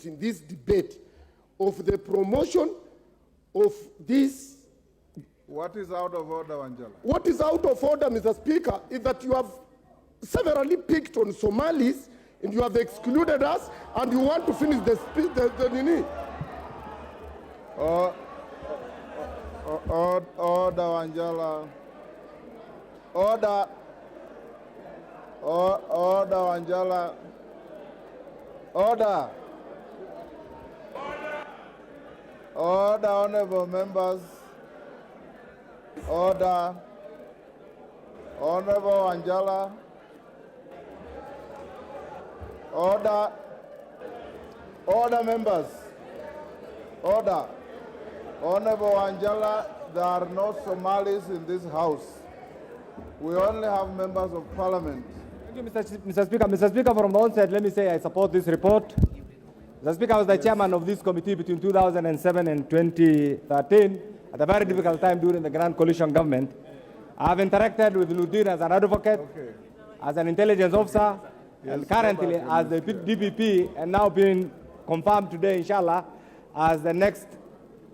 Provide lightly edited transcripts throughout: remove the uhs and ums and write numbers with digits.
in this debate of the promotion of this. What is out of order, Wanjala? What is out of order, Mr. Speaker, is that you have severally picked on Somalis and you have excluded us and you want to finish the nini. Order, Wanjala. Order. Order, Wanjala. Order. Order, honorable members. Order. Honorable Wanjala. Order. Order, members. Order. Honorable Wanjala, there are no Somalis in this house. We only have members of parliament. Thank you, Mr. Speaker. Mr. Speaker, from the onset, let me say I support this report. Mr. Speaker, I was the chairman of this committee between 2007 and 2013 at a very difficult time during the Grand Coalition government. I have interacted with Noordin as an advocate, as an intelligence officer, and currently as the DPP, and now being confirmed today, inshallah, as the next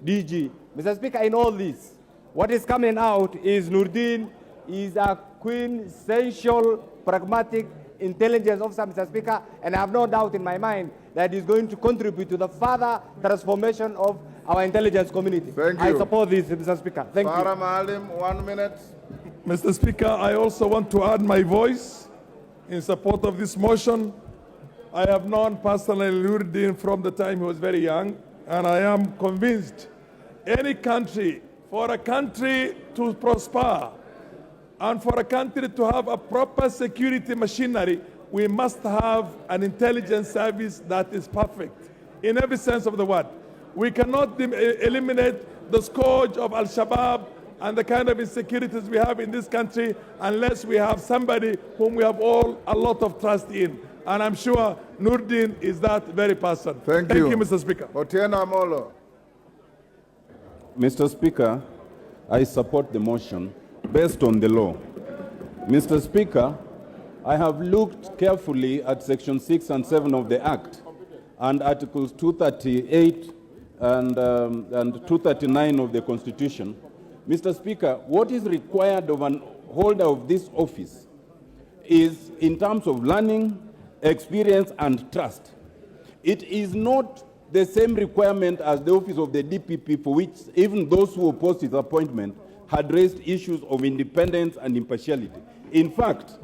DG. Mr. Speaker, in all this, what is coming out is Noordin is a quintessential, pragmatic intelligence officer, Mr. Speaker, and I have no doubt in my mind that he's going to contribute to the further transformation of our intelligence community. Thank you. I support this, Mr. Speaker. Thank you. Farah Maalim, 1 minute. Mr. Speaker, I also want to add my voice in support of this motion. I have known personally Noordin from the time he was very young, and I am convinced any country, for a country to prosper and for a country to have a proper security machinery, we must have an intelligence service that is perfect in every sense of the word. We cannot eliminate the scourge of Al-Shabaab and the kind of insecurities we have in this country unless we have somebody whom we have all a lot of trust in. And I'm sure Noordin is that very person. Thank you, Mr. Speaker. Otieno Amolo. Mr. Speaker, I support the motion based on the law. Mr. Speaker, I have looked carefully at Section 6 and 7 of the Act and Articles 238 and 239 of the Constitution. Mr. Speaker, what is required of an holder of this office is in terms of learning, experience, and trust. It is not the same requirement as the office of the DPP, for which even those who opposed his appointment had raised issues of independence and impartiality. In fact,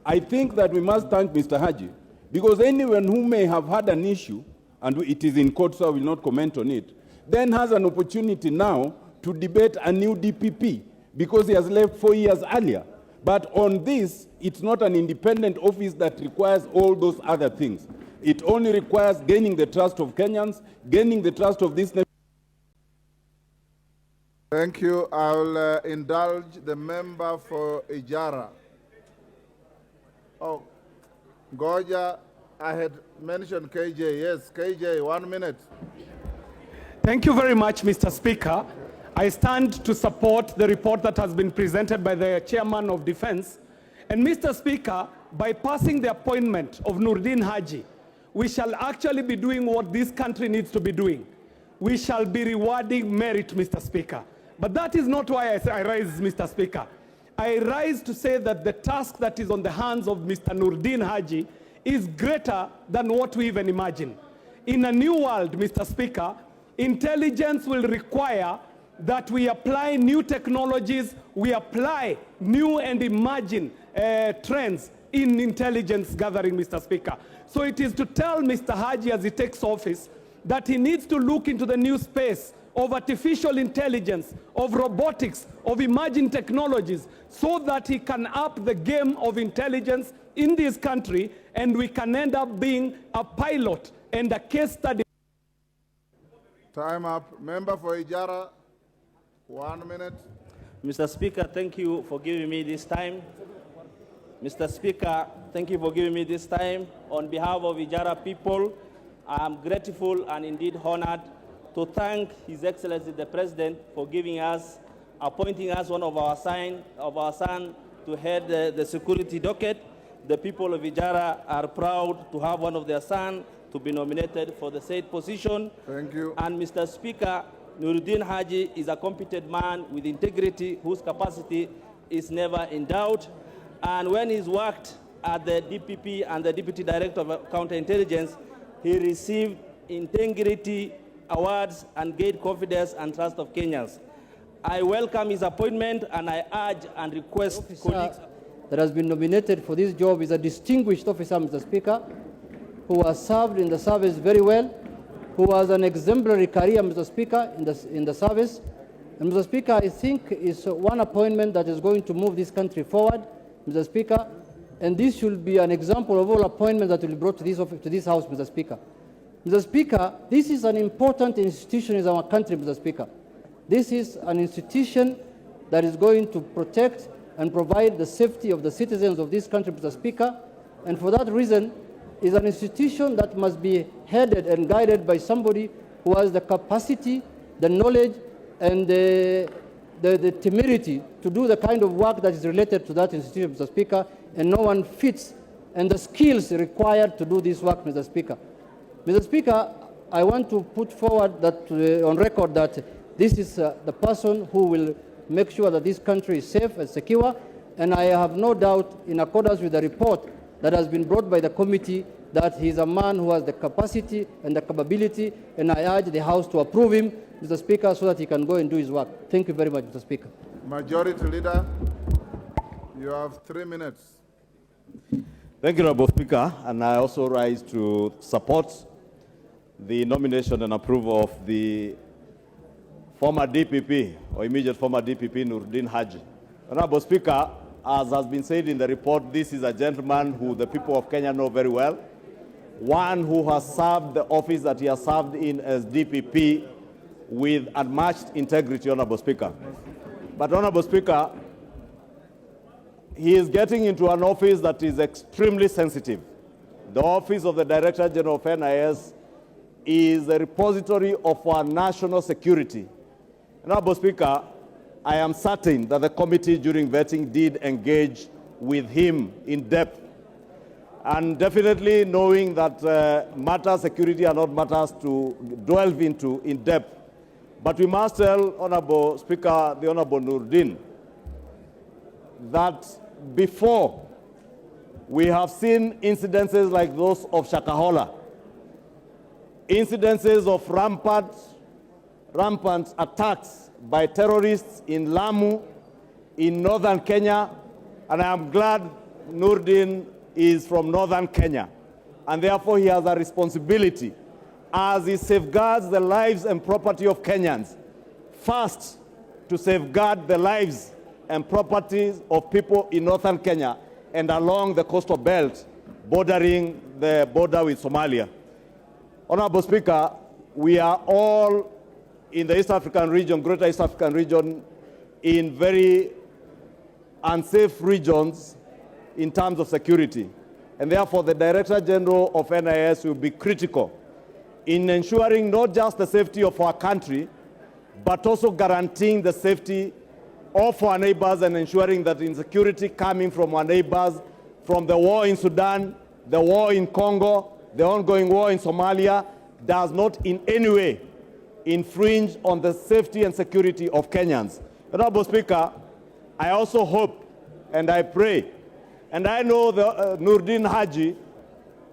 I think that we must thank Mr. Haji, because anyone who may have had an issue, and it is in court, so I will not comment on it, then has an opportunity now to debate a new DPP, because he has left 4 years earlier. But on this, it's not an independent office that requires all those other things. It only requires gaining the trust of Kenyans, gaining the trust of this nation. Thank you. I'll indulge the member for Ijara. Oh, Goja, I had mentioned KJ. Yes, KJ, 1 minute. Thank you very much, Mr. Speaker. I stand to support the report that has been presented by the Chairman of Defense. And Mr. Speaker, by passing the appointment of Noordin Haji, we shall actually be doing what this country needs to be doing. We shall be rewarding merit, Mr. Speaker. But that is not why I rise, Mr. Speaker. I rise to say that the task that is on the hands of Mr. Noordin Haji is greater than what we even imagine. In a new world, Mr. Speaker, intelligence will require that we apply new technologies, we apply new and emerging trends in intelligence gathering, Mr. Speaker. So it is to tell Mr. Haji as he takes office that he needs to look into the new space of artificial intelligence, of robotics, of emerging technologies, so that he can up the game of intelligence in this country, and we can end up being a pilot and a case study. Time up. Member for Ijara, 1 minute. Mr. Speaker, thank you for giving me this time. Mr. Speaker, thank you for giving me this time. On behalf of Ijara people, I am grateful and indeed honored to thank His Excellency the President for giving us, appointing us one of our son to head the security docket. The people of Ijara are proud to have one of their sons to be nominated for the said position. Thank you. And Mr. Speaker, Noordin Haji is a competent man with integrity whose capacity is never in doubt. And when he's worked at the DPP and the Deputy Director of Counterintelligence, he received integrity awards and gained confidence and trust of Kenyans. I welcome his appointment, and I urge and request colleagues that has been nominated for this job is a distinguished officer, Mr. Speaker, who has served in the service very well, who has an exemplary career, Mr. Speaker, in the service. And Mr. Speaker, I think is one appointment that is going to move this country forward, Mr. Speaker, and this should be an example of all appointments that will be brought to this House, Mr. Speaker. Mr. Speaker, this is an important institution in our country, Mr. Speaker. This is an institution that is going to protect and provide the safety of the citizens of this country, Mr. Speaker, and for that reason, is an institution that must be headed and guided by somebody who has the capacity, the knowledge, and the temerity to do the kind of work that is related to that institution, Mr. Speaker, and no one fits, and the skills required to do this work, Mr. Speaker. Mr. Speaker, I want to put forward that on record that this is the person who will make sure that this country is safe and secure, and I have no doubt, in accordance with the report that has been brought by the committee, that he is a man who has the capacity and the capability, and I urge the House to approve him, Mr. Speaker, so that he can go and do his work. Thank you very much, Mr. Speaker. Majority Leader, you have 3 minutes. Thank you, Honorable Speaker, and I also rise to support the nomination and approval of the former DPP, or immediate former DPP, Noordin Haji. Honorable Speaker, as has been said in the report, this is a gentleman who the people of Kenya know very well, one who has served the office that he has served in as DPP with unmatched integrity, Honorable Speaker. But, Honorable Speaker, he is getting into an office that is extremely sensitive. The office of the Director General of NIS is a repository of our national security. Honorable Speaker, I am certain that the committee during vetting did engage with him in depth, and definitely knowing that matters security are not matters to delve into in depth. But we must tell Honorable Speaker, the Honorable Noordin, that before we have seen incidences like those of Shakahola, incidences of rampant attacks by terrorists in Lamu, in northern Kenya, and I am glad Noordin is from northern Kenya, and therefore he has a responsibility as he safeguards the lives and property of Kenyans, first to safeguard the lives and properties of people in northern Kenya and along the coastal belt bordering the border with Somalia. Honorable Speaker, we are all in the East African region, Greater East African region, in very unsafe regions in terms of security. And therefore, the Director General of NIS will be critical in ensuring not just the safety of our country, but also guaranteeing the safety of our neighbors and ensuring that insecurity coming from our neighbors, from the war in Sudan, the war in Congo, the ongoing war in Somalia, does not in any way infringe on the safety and security of Kenyans. Honorable Speaker, I also hope and I pray, and I know the Noordin Haji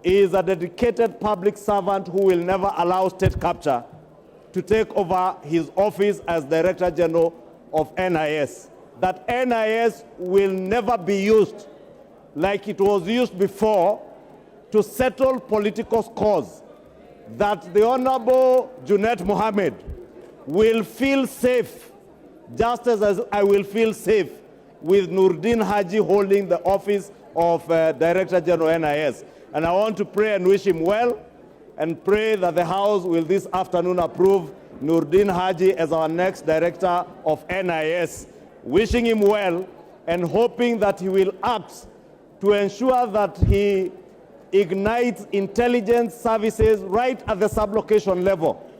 is a dedicated public servant who will never allow state capture to take over his office as Director General of NIS. That NIS will never be used like it was used before to settle political scores. That the Honorable Junet Mohammed will feel safe, just as I will feel safe with Noordin Haji holding the office of Director General NIS. And I want to pray and wish him well, and pray that the House will this afternoon approve Noordin Haji as our next Director of NIS. Wishing him well and hoping that he will act to ensure that he ignites intelligence services right at the sublocation level,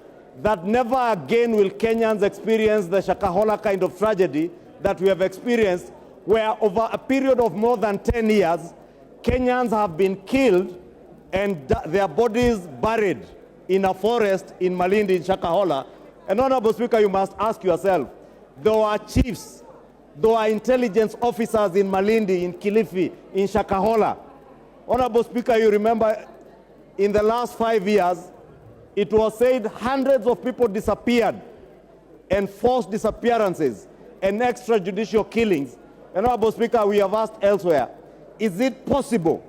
that never again will Kenyans experience the Shakahola kind of tragedy that we have experienced, where over a period of more than 10 years, Kenyans have been killed and their bodies buried in a forest in Malindi, in Shakahola. And Honorable Speaker, you must ask yourself, there were chiefs, there were intelligence officers in Malindi, in Kilifi, in Shakahola. Honorable Speaker, you remember in the last 5 years, it was said hundreds of people disappeared, and forced disappearances and extrajudicial killings. And Honorable Speaker, we have asked elsewhere, is it possible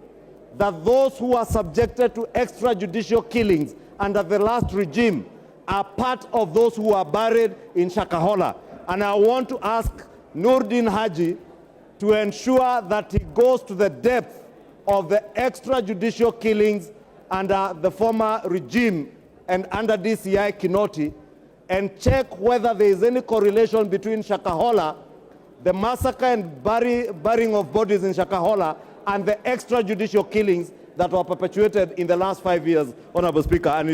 that those who are subjected to extrajudicial killings under the last regime are part of those who are buried in Shakahola? And I want to ask Noordin Haji to ensure that he goes to the depth of the extrajudicial killings under the former regime and under DCI Kinoti, and check whether there is any correlation between Shakahola, the massacre and burying of bodies in Shakahola, and the extrajudicial killings that were perpetuated in the last 5 years, Honorable Speaker. And